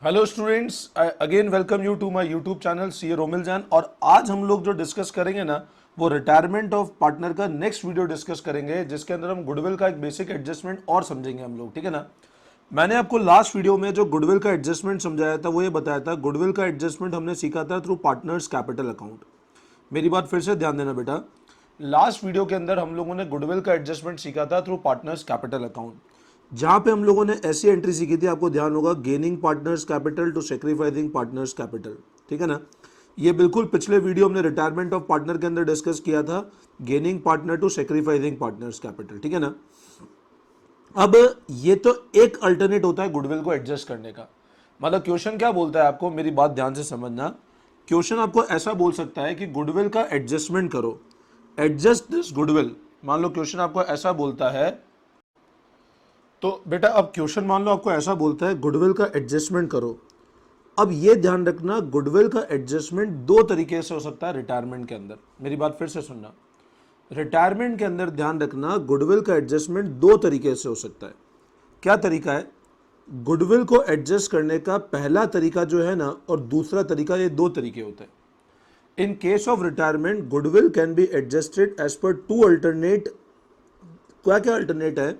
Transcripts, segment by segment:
Hello students, I again welcome you to my YouTube channel CA Romil Jain. और आज हम लोग जो डिस्कस करेंगे ना, वो रिटायरमेंट ऑफ पार्टनर का नेक्स्ट वीडियो डिस्कस करेंगे, जिसके अंदर हम गुडविल का एक बेसिक एडजस्टमेंट और समझेंगे हम लोग, ठीक है ना। मैंने आपको लास्ट वीडियो में जो गुडविल का एडजस्टमेंट समझाया था वो ये बताया था, गुडविल का एडजस्टमेंट हमने सीखा था थ्रू पार्टनर्स कैपिटल अकाउंट। मेरी बात फिर से ध्यान देना बेटा, लास्ट वीडियो के अंदर हम लोगों ने गुडविल का एडजस्टमेंट सीखा था थ्रू पार्टनर्स कैपिटल अकाउंट, जहां पे हम लोगों ने ऐसी एंट्री सीखी थी, आपको ध्यान होगा, gaining partners capital to sacrificing partners capital, ठीक है ना। ये बिल्कुल पिछले वीडियो हमने रिटायरमेंट ऑफ पार्टनर के अंदर डिस्कस किया था, gaining partner to sacrificing partners capital, ठीक है ना। अब ये तो एक अल्टरनेट होता है गुडविल को एडजस्ट करने का। मतलब क्वेश्चन क्या बोलता है आपको, मेरी बात ध्यान से समझना। क्वेश्चन आपको ऐसा बोल सकता है कि गुडविल का एडजस्टमेंट करो, एडजस्ट दिस गुडविल। मान लो क्वेश्चन आपको ऐसा बोलता है, तो बेटा अब क्वेश्चन मान लो आपको ऐसा बोलता है गुडविल का एडजस्टमेंट करो। अब ये ध्यान रखना, गुडविल का एडजस्टमेंट दो तरीके से हो सकता है रिटायरमेंट के अंदर। मेरी बात फिर से सुनना, रिटायरमेंट के अंदर ध्यान रखना, गुडविल का एडजस्टमेंट दो तरीके से हो सकता है। क्या तरीका है गुडविल को एडजस्ट करने का? पहला तरीका जो है ना, और दूसरा तरीका, ये दो तरीके होते हैं। In case of retirement goodwill can be adjusted as per two alternate. क्या क्या अल्टरनेट है?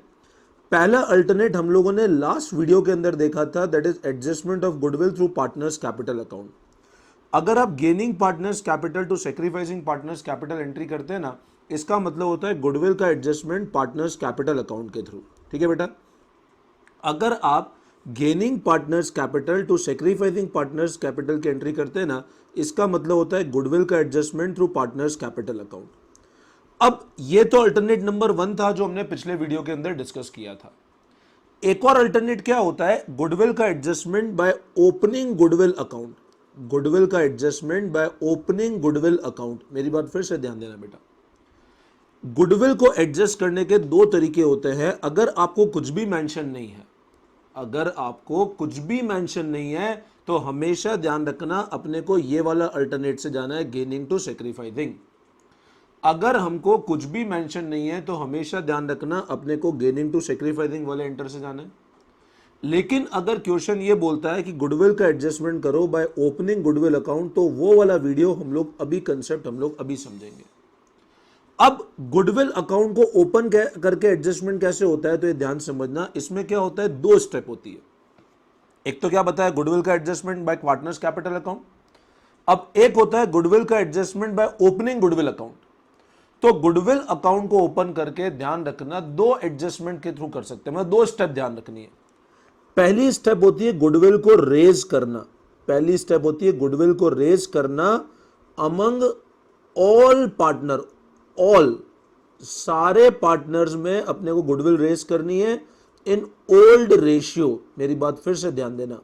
पहला अल्टरनेट हम लोगों ने लास्ट वीडियो के अंदर देखा था, that is adjustment of goodwill through partners capital account. अगर आप gaining partners capital to sacrificing partners capital entry करते हैं ना, इसका मतलब होता है गुडविल का एडजस्टमेंट पार्टनर्स कैपिटल अकाउंट के थ्रू, ठीक है बेटा। अगर आप gaining partners capital to sacrificing partners capital की एंट्री करते हैं ना, इसका मतलब होता है गुडविल का adjustment through partners capital account. अब ये तो अल्टरनेट नंबर 1 था जो हमने पिछले वीडियो के अंदर डिस्कस किया था। एक और अल्टरनेट क्या होता है? गुडविल का adjustment by opening goodwill account. Goodwill का adjustment by opening goodwill account. मेरी बात फिर से ध्यान देना बेटा, गुडविल को एडजस्ट करने के दो तरीके होते हैं। अगर आपको कुछ भी मेंशन नहीं है, अगर आपको कुछ भी मेंशन नहीं है, तो हमेशा ध्यान रखना अपने को ये वाला अल्टरनेट से जाना है, गेनिंग टू सेक्रीफाइसिंग। अगर हमको कुछ भी मेंशन नहीं है, तो हमेशा ध्यान रखना अपने को गेनिंग टू सेक्रीफाइसिंग वाले एंटर से जाना है। लेकिन अगर क्वेश्चन ये बोलता है कि गुडविल का एडजस्टमेंट करो बाय ओपनिंग गुडविल अकाउंट, तो वो वाला वीडियो हम लोग अभी, कंसेप्ट हम लोग अभी समझेंगे। अब गुडविल अकाउंट को ओपन करके एडजस्टमेंट कैसे होता है, तो ये ध्यान समझना। इसमें क्या होता है, दो स्टेप होती है। एक तो क्या बताया, गुडविल का adjustment bye partners capital account. अब एक होता है गुडविल का adjustment by opening goodwill account. तो गुडविल अकाउंट को ओपन करके ध्यान रखना, दो एडजस्टमेंट के थ्रू कर सकते हैं। मतलब दो स्टेप ध्यान रखनी है। पहली स्टेप होती है गुडविल को रेज करना। पहली स्टेप होती है गुडविल को रेज करना अमंग ऑल पार्टनर। ऑल, सारे पार्टनर्स में अपने को गुडविल रेज करनी है इन ओल्ड रेशियो। मेरी बात फिर से ध्यान देना,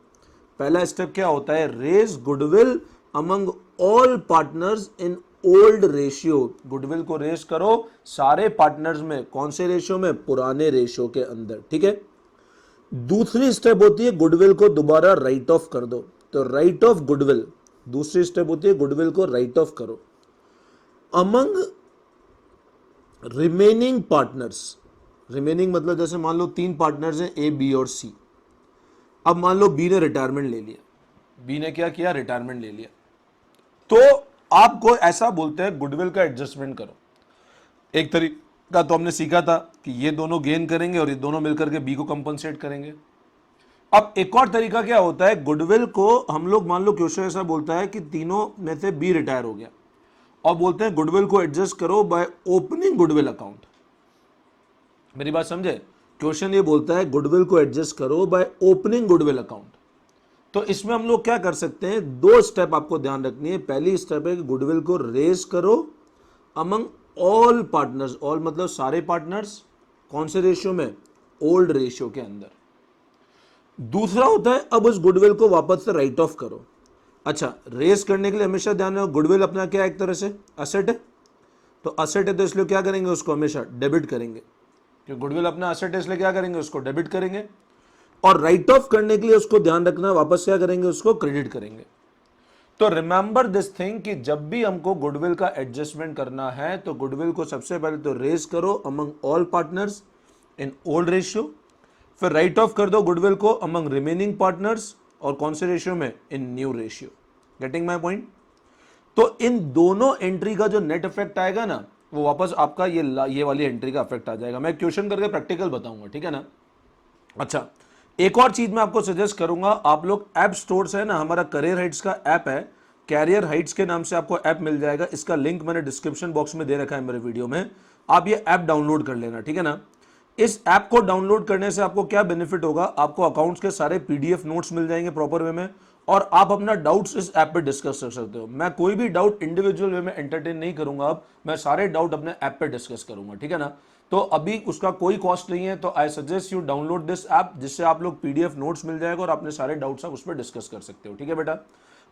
पहला स्टेप क्या होता है, raise goodwill among all partners in old ratio. Goodwill को रेज करो सारे पार्टनर्स में। कौन से रेशियो में? पुराने रेशियो के अंदर, ठीक है। दूसरी स्टेप होती है गुडविल को दोबारा राइट ऑफ कर दो। तो राइट ऑफ गुडविल, दूसरी स्टेप होती है गुडविल को राइट ऑफ करो अमंग रिमेनिंग पार्टनर्स। रिमेनिंग मतलब जैसे मान लो 3 पार्टनर्स हैं, ए, बी और सी। अब मान लो बी ने रिटायरमेंट ले लिया। बी ने क्या किया? रिटायरमेंट ले लिया। तो आपको ऐसा बोलते हैं गुडविल का एडजस्टमेंट करो। एक तरीका तो हमने सीखा था कि ये दोनों गेन करेंगे और ये दोनों मिलकर के बी को कंपनसेट करेंगे। अब एक और तरीका क्या होता है, गुडविल को हम लोग, मान लो क्वेश्चन ऐसा बोलता है कि तीनों में से बी रिटायर हो गया, और बोलते हैं गुडविल को एडजस्ट करो बाय ओपनिंग गुडविल अकाउंट। मेरी बात समझे? क्वेश्चन ये बोलता है गुडविल को एडजस्ट करो बाय ओपनिंग गुडविल अकाउंट। तो इसमें हम लोग क्या कर सकते हैं, दो स्टेप आपको ध्यान रखनी है। पहली स्टेप है कि गुडविल को रेज करो अमंग ऑल पार्टनर्स। ऑल मतलब सारे पार्टनर्स। कौन से रेशियो में? ओल्ड रेशियो के अंदर। दूसरा होता है अब उस गुडविल को वापस से राइट ऑफ करो। अच्छा, रेज करने के लिए हमेशा ध्यान रखो, गुडविल अपना क्या, एक तरह से असेट है। तो असेट है, तो इसलिए क्या करेंगे, उसको हमेशा डेबिट करेंगे। क्योंकि गुडविल अपना असेट है, इसलिए क्या करेंगे, उसको डेबिट करेंगे। और राइट ऑफ करने के लिए उसको ध्यान रखना, वापस क्या करेंगे, उसको क्रेडिट करेंगे। तो रिमेंबर दिस थिंग कि जब भी हमको गुडविल का एडजस्टमेंट करना है, तो गुडविल को सबसे पहले तो रेज करो among all partners in old ratio, फिर राइट ऑफ कर दो गुडविल को अमंग रिमेनिंग पार्टनर्स और कौन से रेशियो में, in new ratio. Getting my point. तो इन दोनों एंट्री का जो नेट इफेक्ट आएगा ना, वो वापस आपका ये वाली एंट्री का इफेक्ट आ जाएगा। मैं क्वेश्चन करके प्रैक्टिकल बताऊंगा, ठीक है ना। अच्छा, एक और चीज मैं आपको सजेस्ट करूंगा, आप लोग ऐप स्टोर से है ना, हमारा करियर हाइट्स का ऐप है, कैरियर हाइट्स के नाम से आपको ऐप मिल जाएगा। इसका लिंक मैंने डिस्क्रिप्शन बॉक्स में दे रखा है मेरे वीडियो में, आप ये ऐप डाउनलोड कर लेना, ठीक है ना। इस ऐप को डाउनलोड करने से आपको क्या बेनिफिट होगा, आपको अकाउंट्स के सारे पीडीएफ नोट्स मिल जाएंगे प्रॉपर वे में, और आप अपना डाउट्स इस ऐप पे डिस्कस कर सकते हो। मैं कोई भी डाउट इंडिविजुअल वे में एंटरटेन नहीं करूंगा, अब मैं सारे डाउट अपने ऐप पे डिस्कस करूंगा, ठीक है ना। तो अभी उसका कोई कॉस्ट नहीं है, तो I suggest you download this app, जिससे आप लोग पीडीएफ नोट्स मिल जाएगा और अपने सारे डाउट्स आप उस पर डिस्कस कर सकते हो, ठीक है बेटा।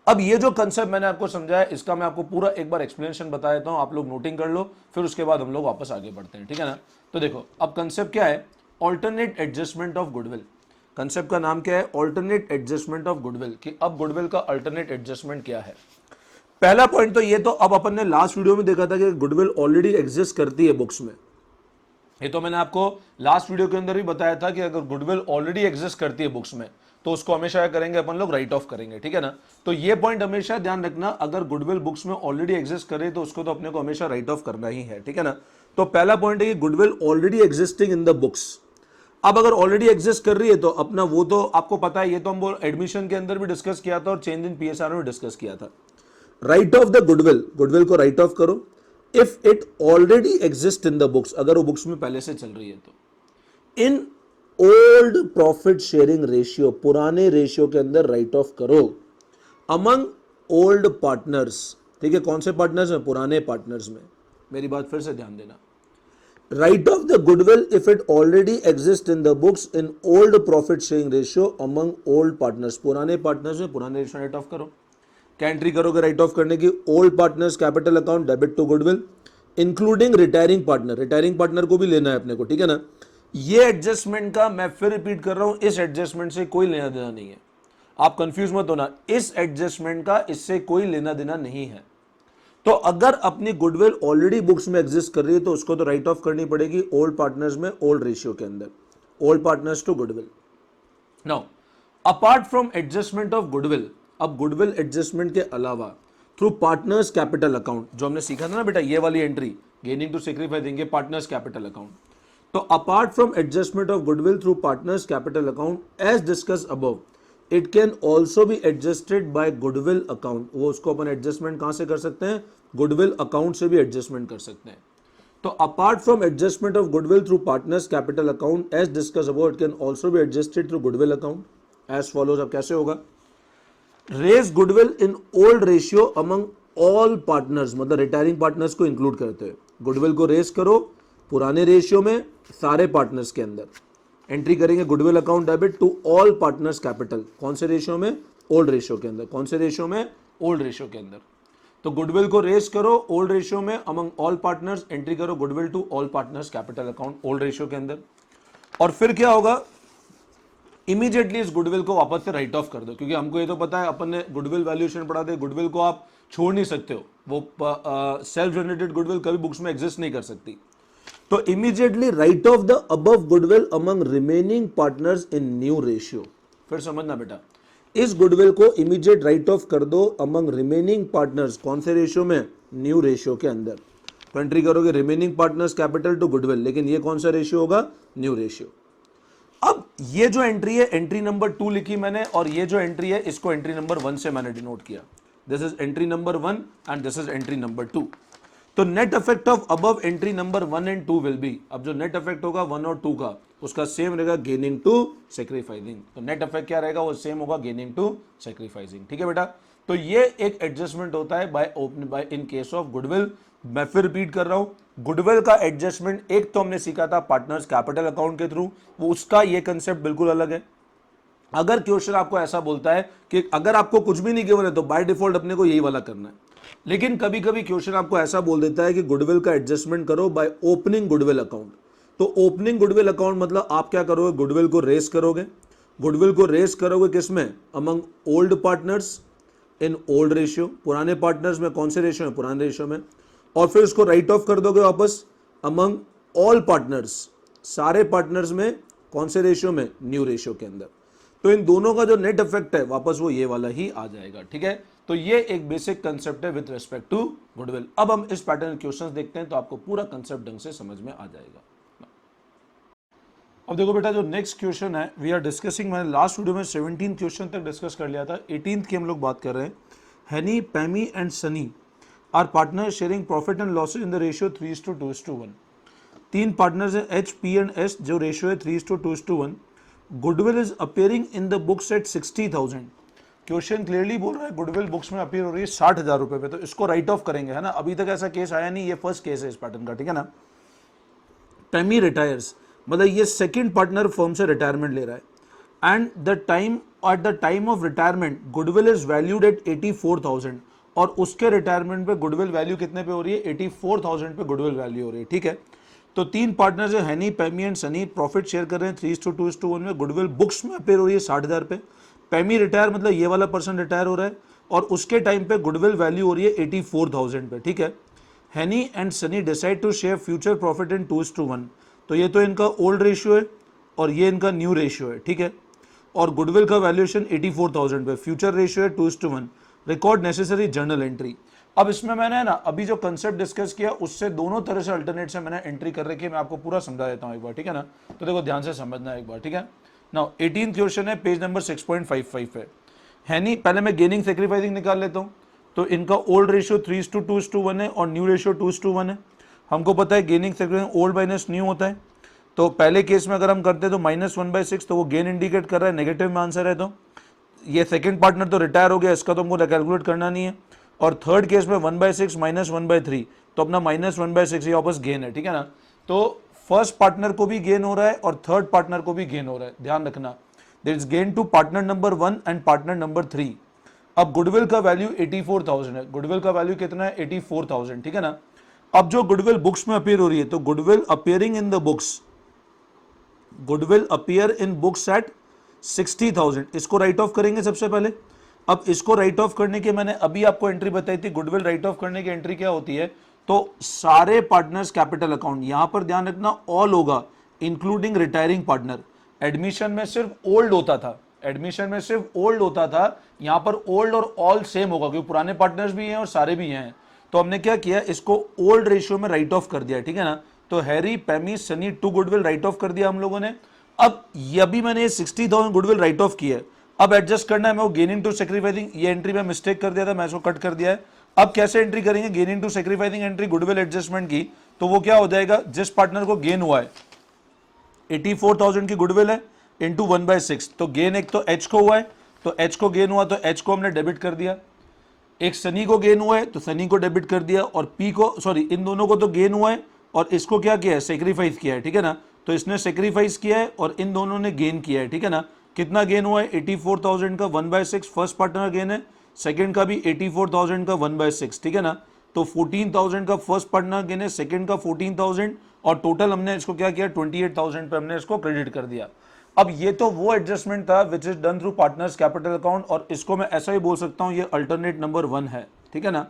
अब ये जो कंसेप्ट मैंने आपको समझाया, इसका मैं आपको पूरा एक बार एक्सप्लेनेशन बता देता हूं, आप लोग नोटिंग कर लो, फिर उसके बाद हम लोग वापस आगे बढ़ते हैं, ठीक है ना। तो देखो अब कंसेप्ट क्या है, alternate adjustment of goodwill. Concept का नाम क्या है, ऑल्टरनेट एडजस्टमेंट ऑफ गुडविल, कि अब गुडविल का अल्टरनेट एडजस्टमेंट क्या है। पहला पॉइंट तो ये, तो अब अपन ने लास्ट वीडियो में देखा था कि गुडविल ऑलरेडी एग्जिस्ट करती है बुक्स में। ये तो मैंने आपको लास्ट वीडियो के अंदर भी बताया था कि अगर गुडविल ऑलरेडी एग्जिस्ट करती है बुक्स में, तो उसको हमेशा क्या करेंगे अपन लोग, राइट ऑफ करेंगे, ठीक है ना। तो ये पॉइंट हमेशा ध्यान रखना, अगर गुडविल बुक्स में ऑलरेडी एग्जिस्ट करे तो उसको तो अपने को हमेशा राइट ऑफ करना ही है, ठीक है ना। तो पहला पॉइंट है कि goodwill already existing in the books. अब अगर ऑलरेडी एग्जिस्ट कर रही है तो अपना वो तो आपको पता है, ये तो हम एडमिशन के अंदर भी डिस्कस किया था और चेंज इन पीएसआर में डिस्कस किया था। Right of the goodwill, goodwill को राइट ऑफ करो if it already exist in the books, अगर वो बुक्स में पहले से चल रही है तो। In old profit sharing ratio, पुराने रेशियो के अंदर राइट ऑफ करो। अमंग ओल्ड पार्टनर्स, ठीक है, कौन से पार्टनर्स में, पुराने पार्टनर्स में। मेरी बात फिर से ध्यान देना, right of the goodwill if it already exist in the books in old profit sharing ratio among old partners, पुराने पार्टनर्स में पुराने रेशियो राइट ऑफ करो। क्या एंट्री करोगे राइट ऑफ करने की, old partners capital account debit to goodwill, including retiring partner, retiring partner को भी लेना है अपने को, ठीक है ना। ये एडजस्टमेंट का मैं फिर रिपीट कर रहा हूं, इस एडजस्टमेंट से कोई लेना देना नहीं है, आप कंफ्यूज मत होना, इस एडजस्टमेंट का इससे कोई लेना देना नहीं है। तो अगर अपनी गुडविल ऑलरेडी बुक्स में एग्जिस्ट कर रही है तो उसको तो राइट ऑफ करनी पड़ेगी ओल्ड पार्टनर्स में, ओल्ड रेशियो के अंदर, old partners to goodwill. Now apart from adjustment of goodwill, अब गुडविल एडजस्टमेंट के अलावा थ्रू पार्टनर्स कैपिटल अकाउंट, जो हमने सीखा था ना बेटा, ये वाली एंट्री गेनिंग टू सेक्रीफाई देंगे पार्टनर्स कैपिटल अकाउंट। तो apart from adjustment of goodwill through partners capital account as discuss above, it can also be adjusted by goodwill account. वो उसको अपन एडजस्टमेंट कहां से कर सकते हैं, गुडविल अकाउंट से भी एडजस्टमेंट कर सकते हैं। तो apart from adjustment of goodwill through partners capital account as discuss above, it can also be adjusted through goodwill account as follows. अब कैसे होगा, raise goodwill in old ratio among all partners, मतलब retiring partners को include करते हैं, goodwill को raise करो पुराने रेशियो में सारे पार्टनर्स के अंदर। एंट्री करेंगे goodwill account debit to all partners capital, कौन से रेशियो में, ओल्ड रेशियो के अंदर, कौन से रेशियो में, ओल्ड रेशियो के अंदर। तो गुडविल को रेज करो ओल्ड रेशियो में अमंग ऑल पार्टनर्स, एंट्री करो goodwill to all partners capital account old ratio के अंदर। और फिर क्या होगा, इमीडिएटली इस गुडविल को वापस से राइट ऑफ कर दो, क्योंकि हमको ये तो पता है, अपन ने गुडविल वैल्यूएशन पढ़ा दे, गुडविल को आप छोड़ नहीं सकते हो, वो सेल्फ जनरेटेड गुडविल कभी बुक्स में एग्जिस्ट नहीं कर सकती। तो immediately right of the above goodwill among remaining partners in new ratio. फिर समझना बेटा, इस गुडविल को इमीडिएट राइट ऑफ कर दो अमंग रिमेनिंग पार्टनर्स, कौन से रेशियो में, न्यू रेशियो के अंदर। तो एंट्री करोगे remaining partners capital to goodwill, लेकिन ये कौन सा रेशियो होगा, न्यू रेशियो। अब ये जो एंट्री है, एंट्री नंबर 2 लिखी मैंने, और ये जो एंट्री है इसको एंट्री नंबर 1 से मैंने डिनोट किया। This is entry number 1 and this is entry number 2। तो net effect of above entry number 1 and 2 will be, अब जो नेट इफेक्ट होगा 1 और 2 का, उसका सेम रहेगा, गेनिंग टू सेक्रीफाइसिंग। तो नेट इफेक्ट क्या रहेगा, वो सेम होगा, गेनिंग टू सेक्रीफाइसिंग, ठीक है बेटा। तो ये एक एडजस्टमेंट होता है by in case of goodwill. मैं फिर रिपीट कर रहा हूं, गुडविल का एडजस्टमेंट एक तो हमने सीखा था पार्टनर्स कैपिटल अकाउंट के थ्रू, वो उसका ये कंसेप्ट बिल्कुल अलग है। अगर क्वेश्चन आपको ऐसा बोलता है कि अगर आपको कुछ भी नहीं गिवन है तो बाय डिफॉल्ट अपने को यही वाला करना है, लेकिन कभी कभी क्वेश्चन आपको ऐसा बोल देता है कि गुडविल का एडजस्टमेंट करो बाय ओपनिंग गुडविल अकाउंट। तो ओपनिंग गुडविल अकाउंट मतलब आप क्या करोगे, गुडविल को रेस करोगे, गुडविल को रेस करोगे किसमें, among old partners in old ratio, पुराने पार्टनर्स में कौन से रेशियो में, पुराने रेशियो में, और फिर उसको राइट ऑफ कर दोगे वापस अमंग ऑल पार्टनर्स, सारे पार्टनर्स में कौन से रेशियो में, न्यू रेशियो के अंदर। तो इन दोनों का जो नेट इफेक्ट है वापस वो ये वाला ही आ जाएगा, ठीक है। तो ये एक बेसिक कंसेप्ट है विद रिस्पेक्ट टू गुडविल। अब हम इस पैटर्न क्वेश्चंस देखते हैं तो आपको पूरा कंसेप्ट ढंग से समझ में आ जाएगा। अब देखो बेटा, जो नेक्स्ट क्वेश्चन है वी आर डिस्कसिंग, मैंने लास्ट वीडियो में 17 क्वेश्चन तक डिस्कस कर लिया था, 18th की हम लोग बात कर रहे हैं। Hanny, Pammy and Sunny are partner sharing profit and losses in the ratio 3:2:1। तीन पार्टनर्स हैं एच, पी एंड एस, जो रेशियो है 3:2:1। Goodwill is appearing in the books at 60,000। Question clearly बोल रहा है गुडविल बुक्स में अपीयर हो रही है 60,000 रुपए पे, तो इसको राइट ऑफ करेंगे, है ना। अभी तक ऐसा केस आया नहीं, ये फर्स्ट केस है इस पैटर्न का, ठीक है ना। पैमी रिटायर्स, मतलब ये सेकंड पार्टनर फर्म से रिटायरमेंट ले रहा है and at the time of retirement goodwill is valued at 84,000, और उसके रिटायरमेंट पे गुडविल वैल्यू कितने पे हो रही है, 84,000 पे गुडविल वैल्यू हो रही है, ठीक है। तो तीन पार्टनर्स है हैनी, Pammy and Sunny, profit share कर रहे हैं 3:2:1 में। गुडविल बुक्स में अपेयर हो रही है 60,000 पे। पैमी रिटायर मतलब ये वाला पर्सन रिटायर हो रहा है, और उसके टाइम पे गुडविल वैल्यू हो रही है 84,000 पे, ठीक है। Hanny and Sunny decide to share future profit in 2:1। तो ये तो इनका ओल्ड रेशियो है और ये इनका न्यू रेशियो है, ठीक है। और गुडविल का वैल्यूएशन 84,000 पे, फ्यूचर रेशियो है 2:1। Record necessary journal entry. अब इसमें मैंने ना अभी जो कंसेप्ट डिस्कस किया उससे दोनों तरह से अल्टरनेट से मैंने एंट्री कर रखी है, मैं आपको पूरा समझा देता हूँ एक बार, ठीक है ना। तो देखो ध्यान से समझना एक बार, ठीक है। नाउ 18th क्वेश्चन है, पेज नंबर 6.55 पे। हैनी, पहले मैं गेनिंग सेक्रीफाइसिंग निकाल लेता हूँ। तो इनका ओल्ड रेशियो 3:2:1 है और न्यू रेशियो 2:1 है। हमको पता है gaining sacrificing old minus new होता है। तो पहले केस में अगर हम करते हैं तो -1/6, तो वो गेन इंडिकेट कर रहा है, नेगेटिव में आंसर है। तो ये सेकंड पार्टनर तो रिटायर हो गया, इसका तो हमको कैलकुलेट करना नहीं है। और थर्ड केस में 1/6 -1/3, तो अपना -1/6 ये वापस गेन है, ठीक है ना। तो फर्स्ट पार्टनर को भी गेन हो रहा है और थर्ड पार्टनर को भी गेन हो रहा है, ध्यान रखना। There is gain to partner number 1 and partner number 3। अब गुडविल का वैल्यू 84,000 है, गुडविल का वैल्यू कितना है 84,000, ठीक है ना। अब जो गुडविल बुक्स में अपीयर हो रही है, तो goodwill appearing in the books, goodwill appear in books at 60,000, इसको राइट ऑफ करेंगे सबसे पहले। अब इसको राइट ऑफ करने की मैंने अभी आपको एंट्री बताई थी, गुडविल राइट ऑफ करने की एंट्री क्या होती है, तो सारे पार्टनर्स कैपिटल अकाउंट, यहां पर ध्यान रखना ऑल होगा, इंक्लूडिंग रिटायरिंग पार्टनर। एडमिशन में सिर्फ ओल्ड होता था, एडमिशन में सिर्फ ओल्ड होता था, यहां पर ओल्ड और ऑल सेम होगा क्योंकि पुराने पार्टनर्स भी हैं और सारे भी हैं। तो हमने क्या किया, इसको ओल्ड रेशियो में राइट ऑफ कर दिया, ठीक है ना। तो Harry, Pammy, Sunny to goodwill write off कर दिया हम लोगों ने। अब ये अभी मैंने 60,000 गुडविल राइट ऑफ किया है, अब एडजस्ट करना है, मैं वो गेनिंग टू सेक्रीफाइसिंग, ये एंट्री में मिस्टेक कर दिया था, मैं इसको कट कर दिया है। अब कैसे एंट्री करेंगे, gaining to sacrificing entry goodwill adjustment की, तो वो क्या हो जाएगा, जिस पार्टनर को गेन हुआ है 84,000 की गुडविल है इंटू 1/6, तो गेन एक तो एच को हुआ है, तो एच को गेन हुआ तो एच को हमने डेबिट कर दिया। एक सनी को गेन हुआ है तो सनी को डेबिट कर दिया, और पी को, सॉरी इन दोनों को तो गेन हुआ है और इसको क्या किया है, सेक्रीफाइस किया है, ठीक है ना। तो इसने सेक्रीफाइस किया है और इन दोनों ने गेन किया है, ठीक है ना। कितना गेन हुआ है, 84,000 का 1/6 फर्स्ट पार्टनर गेन है, सेकंड का भी 84,000 का 1/6, ठीक है ना। तो 14,000 का फर्स्ट पार्टनर गेन है, सेकंड का 14,000, और टोटल हमने इसको क्या किया, 28,000 पे हमने इसको क्रेडिट कर दिया। अब ये तो वो एडजस्टमेंट था which is done through partners capital account, और इसको मैं ऐसा ही बोल सकता हूं, ये अल्टरनेट नंबर 1 है, ठीक है ना।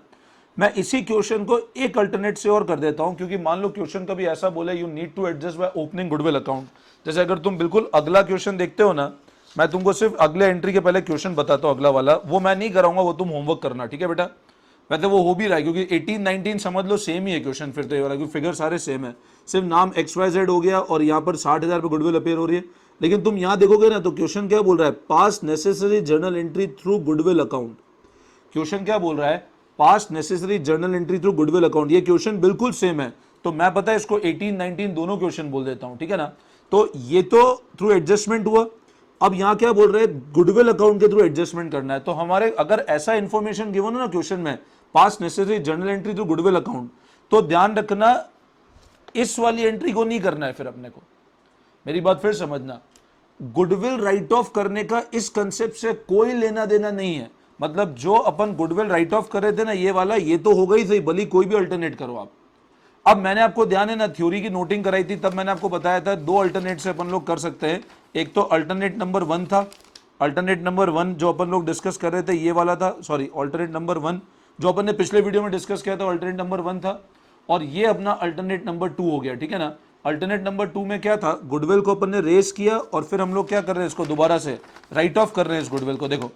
मैं इसी क्वेश्चन को एक अल्टरनेट से और कर देता हूं, क्योंकि मान लो क्वेश्चन कभी ऐसा बोले you need to adjust by opening goodwill account. जैसे अगर तुम बिल्कुल अगला क्वेश्चन देखते हो ना, मैं तुमको सिर्फ अगले एंट्री के पहले क्वेश्चन बताता हूं, अगला वाला वो मैं नहीं कराऊंगा, वो तुम होमवर्क करना, ठीक है बेटा। वैसे वो हो भी रहा है क्योंकि 18, 19 समझ लो सेम ही है क्वेश्चन, फिर तो ये वाला क्योंकि फिगर सारे सेम है, सिर्फ नाम XYZ हो गया और यहाँ पर 60,000 पे गुडविल अपीयर हो रही है। लेकिन तुम यहाँ देखोगे ना तो क्वेश्चन क्या बोल रहा है, पास necessary journal entry through goodwill account. Question क्या बोल रहा है, पास necessary journal entry through goodwill account. ये क्वेश्चन बिल्कुल सेम है, तो मैं पता है इसको 18, 19 दोनों क्वेश्चन बोल देता हूं, ठीक है ना। तो ये तो थ्रू एडजस्टमेंट हुआ, अब यहां क्या बोल रहे हैं, गुडविल अकाउंट के थ्रू एडजस्टमेंट करना है। तो हमारे अगर ऐसा इंफॉर्मेशन गिवन हो ना क्वेश्चन में, पास necessary journal entry through goodwill account, तो ध्यान रखना इस वाली एंट्री को नहीं करना है फिर अपने को। मेरी बात फिर समझना, गुडविल राइट ऑफ करने का इस कंसेप्ट से कोई लेना देना नहीं है। मतलब जो अपन गुडविल राइट ऑफ कर रहे थे ना, ये वाला, ये तो हो गई सही, भली कोई भी अल्टरनेट करो आप। अब मैंने आपको ध्यान है ना, थ्योरी की नोटिंग कराई थी, तब मैंने आपको बताया था दो अल्टरनेट से अपन लोग कर सकते हैं। एक तो अल्टरनेट नंबर 1 था, अल्टरनेट नंबर 1 जो अपन लोग डिस्कस कर रहे थे ये वाला था, सॉरी अल्टरनेट नंबर 1 जो अपन ने पिछले वीडियो में डिस्कस किया था अल्टरनेट नंबर 1 था, और ये अपना अल्टरनेट नंबर 2 हो गया, ठीक है ना। अल्टरनेट नंबर 2 में क्या था, गुडविल को अपन ने रेस किया और फिर हम लोग क्या कर रहे हैं, इसको दोबारा से राइट ऑफ कर रहे हैं इस गुडविल को। देखो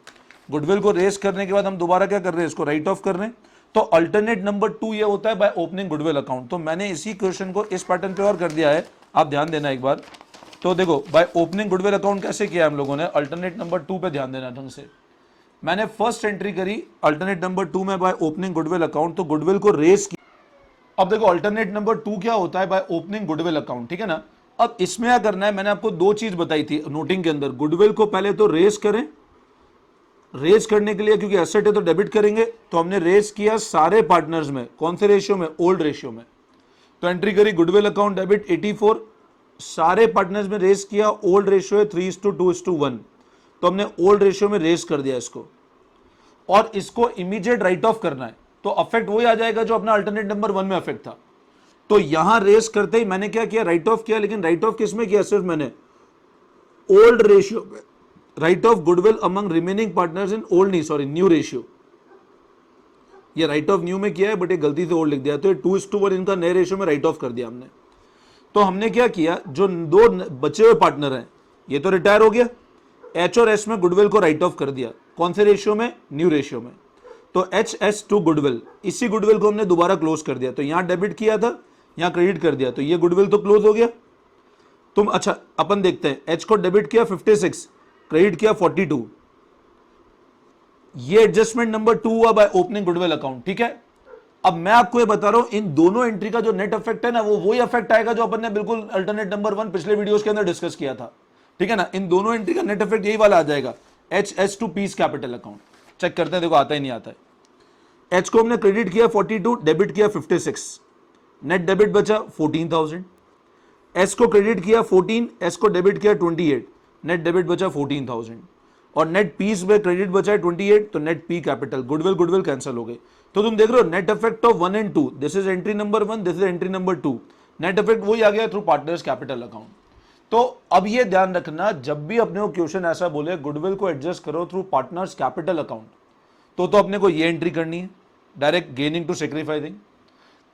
गुडविल को रेस करने के बाद हम दोबारा क्या कर रहे हैं, इसको राइट ऑफ कर रहे हैं। तो अल्टरनेट नंबर 2 ये होता है बाय ओपनिंग गुडविल अकाउंट। तो मैंने इसी क्वेश्चन को इस पैटर्न पे और कर दिया है, आप ध्यान देना एक बार। तो देखो बाय ओपनिंग गुडविल अकाउंट कैसे किया हम लोगों ने, अल्टरनेट नंबर 2 पे ध्यान देना ढंग से। मैंने फर्स्ट एंट्री करी अल्टरनेट नंबर 2 में बाय ओपनिंग गुडविल अकाउंट, तो गुडविल को रेस किया। अब देखो अल्टरनेट नंबर 2 क्या होता है, बाय ओपनिंग गुडविल अकाउंट, ठीक है ना। अब इसमें क्या करना है, मैंने आपको दो चीज बताई थी नोटिंग के अंदर, गुडविल को पहले तो रेस करें, रेस करने के लिए क्योंकि एसेट है तो डेबिट करेंगे, तो हमने रेस किया सारे पार्टनर्स में, कौन से रेशियो में, ओल्ड रेशियो में। तो एंट्री करी गुडविल अकाउंट डेबिट 84, सारे पार्टनर्स में रेस किया, ओल्ड रेशियो है 3:2:1, तो हमने ओल्ड रेशियो में रेस कर दिया इसको, और इसको इमीडिएट राइट ऑफ करना है। तो अफेक्ट वही आ जाएगा जो अपना अल्टरनेट नंबर 1 में अफेक्ट था। तो यहां रेस करते ही मैंने क्या किया, राइट ऑफ किया, लेकिन राइट ऑफ किस में किया, सिर्फ मैंने ओल्ड रेशियो में, write of goodwill among remaining partners in old, नहीं सॉरी न्यू रेशियो, ये राइट ऑफ न्यू में किया है बट ये गलती से ओल्ड लिख दिया, तो ये 2:1 इनका नए रेशियो में राइट ऑफ कर दिया हमने। तो हमने क्या किया, जो दो बचे हुए पार्टनर हैं ये तो रिटायर हो गया, एच और एस में गुडविल को राइट ऑफ कर दिया, कौन से रेशियो में, न्यू रेशियो में। तो एच एस टू गुडविल, इसी गुडविल को हमने दोबारा क्लोज कर दिया, तो यहां डेबिट किया था यहां क्रेडिट कर दिया, तो ये गुडविल तो क्लोज हो गया। तुम अच्छा अपन देखते हैं, एच को डेबिट किया 56, क्रेडिट किया 42, ये एडजस्टमेंट नंबर 2 हुआ बाय ओपनिंग गुडविल अकाउंट, ठीक है। अब मैं आपको ये बता रहा हूं, इन दोनों एंट्री का जो नेट इफेक्ट है ना, वो वही इफेक्ट आएगा जो अपन ने बिल्कुल अल्टरनेट नंबर 1 पिछले वीडियोस के अंदर डिस्कस किया था, ठीक है ना। इन दोनों एंट्री का नेट इफेक्ट यही वाला आ जाएगा, H S to P's capital account. Check करते हैं, देखो आता ही नहीं आता है। एच को हमने क्रेडिट किया 42, डेबिट किया 56, नेट डेबिट बचा 14,000। एस को क्रेडिट किया 14, एस को डेबिट किया 28, नेट डेबिट बचा 14,000, और नेट पीस में क्रेडिट बचा है 28, तो net P capital, goodwill goodwill cancel हो गई। तो तुम देख रहे हो net effect of 1 and 2, this is entry number 1, this is entry number 2, net effect वही आ गया थ्रू पार्टनर्स कैपिटल अकाउंट। तो अब ये ध्यान रखना, जब भी अपने को क्वेश्चन ऐसा बोले गुडविल को एडजस्ट करो थ्रू पार्टनर्स कैपिटल अकाउंट, तो अपने को ये एंट्री करनी है, डायरेक्ट गेनिंग टू सेक्रीफाइसिंग।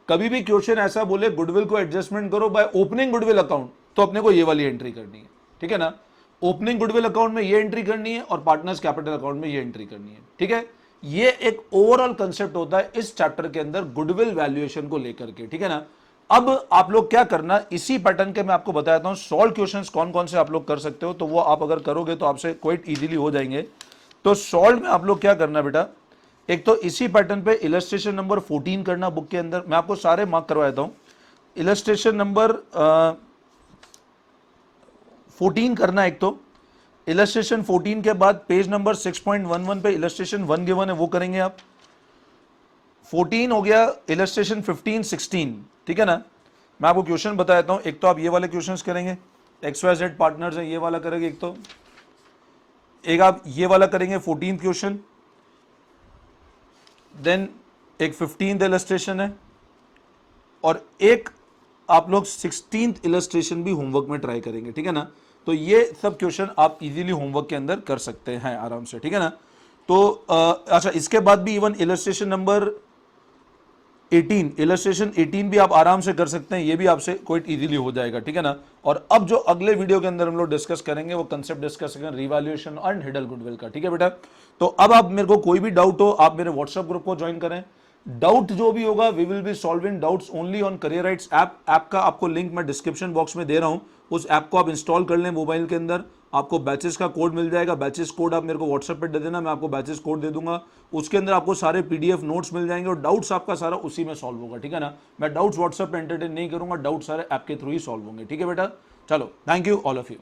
कभी भी क्वेश्चन ऐसा बोले गुडविल को एडजस्टमेंट करो बाय ओपनिंग गुडविल अकाउंट, तो अपने को ये वाली एंट्री करनी है, ठीक है ना। ओपनिंग गुडविल अकाउंट में ये एंट्री करनी है और पार्टनर्स कैपिटल अकाउंट में ये एंट्री करनी है, ठीक है। ये एक ओवरऑल कंसेप्ट होता है इस चैप्टर के अंदर गुडविल वैल्यूएशन को लेकर के, ठीक है ना। अब आप लोग क्या करना, इसी पैटर्न के मैं आपको बताता हूं सॉल्व क्वेश्चंस कौन कौन से आप लोग कर सकते हो, तो वो आप अगर करोगे तो आपसे क्वाइट इजीली हो जाएंगे। तो सॉल्व में आप लोग क्या करना बेटा, एक तो इसी पैटर्न पे इलस्ट्रेशन नंबर 14 करना बुक के अंदर, मैं आपको सारे मार्क करवा देता हूं। इलस्ट्रेशन नंबर 14 करना, एक तो इलस्ट्रेशन 14 के बाद पेज नंबर 6.11 पे इलस्ट्रेशन 1 गिवन है, वो करेंगे आप। 14 हो गया, इलस्ट्रेशन 15, 16, ठीक है ना। मैं आपको क्वेश्चन बताता हूं, एक तो आप ये वाले क्वेश्चंस करेंगे, XYZ पार्टनर्स हैं, ये वाला करेंगे एक तो, एक आप ये वाला करेंगे 14th क्वेश्चन, देन एक 15th इलस्ट्रेशन है, और एक आप लोग 16th इलस्ट्रेशन भी होमवर्क में ट्राई करेंगे, ठीक है ना। तो ये सब क्वेश्चन आप इजीली होमवर्क के अंदर कर सकते हैं आराम से, ठीक है ना। तो अच्छा, इसके बाद भी इवन इलस्ट्रेशन नंबर 18, इलस्ट्रेशन 18 भी आप आराम से कर सकते हैं, ये भी आपसे क्वाइट इजीली हो जाएगा, ठीक है ना। और अब जो अगले वीडियो के अंदर हम लोग डिस्कस करेंगे वो कंसेप्ट डिस्कस करेंगे रिवैल्यूएशन एंड हिडन गुडविल का, ठीक है बेटा। तो अब आप मेरे को कोई भी डाउट हो, आप मेरे व्हाट्सएप ग्रुप को ज्वाइन करें, डाउट जो भी होगा we will be solving doubts only on Careerwrites app. App का आपको लिंक मैं डिस्क्रिप्शन बॉक्स में दे रहा हूं, उस ऐप को आप इंस्टॉल कर लें मोबाइल के अंदर, आपको बैचेस का कोड मिल जाएगा, बैचेस कोड आप मेरे को व्हाट्सएप पे दे देना, मैं आपको बैचेस कोड दे दूंगा, उसके अंदर आपको सारे PDF नोट्स मिल जाएंगे और डाउट्स आपका सारा उसी में सॉल्व होगा, ठीक है ना। मैं डाउट्स व्हाट्सएप पे एंटरटेन नहीं करूंगा, डाउट सारे ऐप के थ्रू ही सॉल्व होंगे, ठीक है बेटा। चलो, thank you all of you.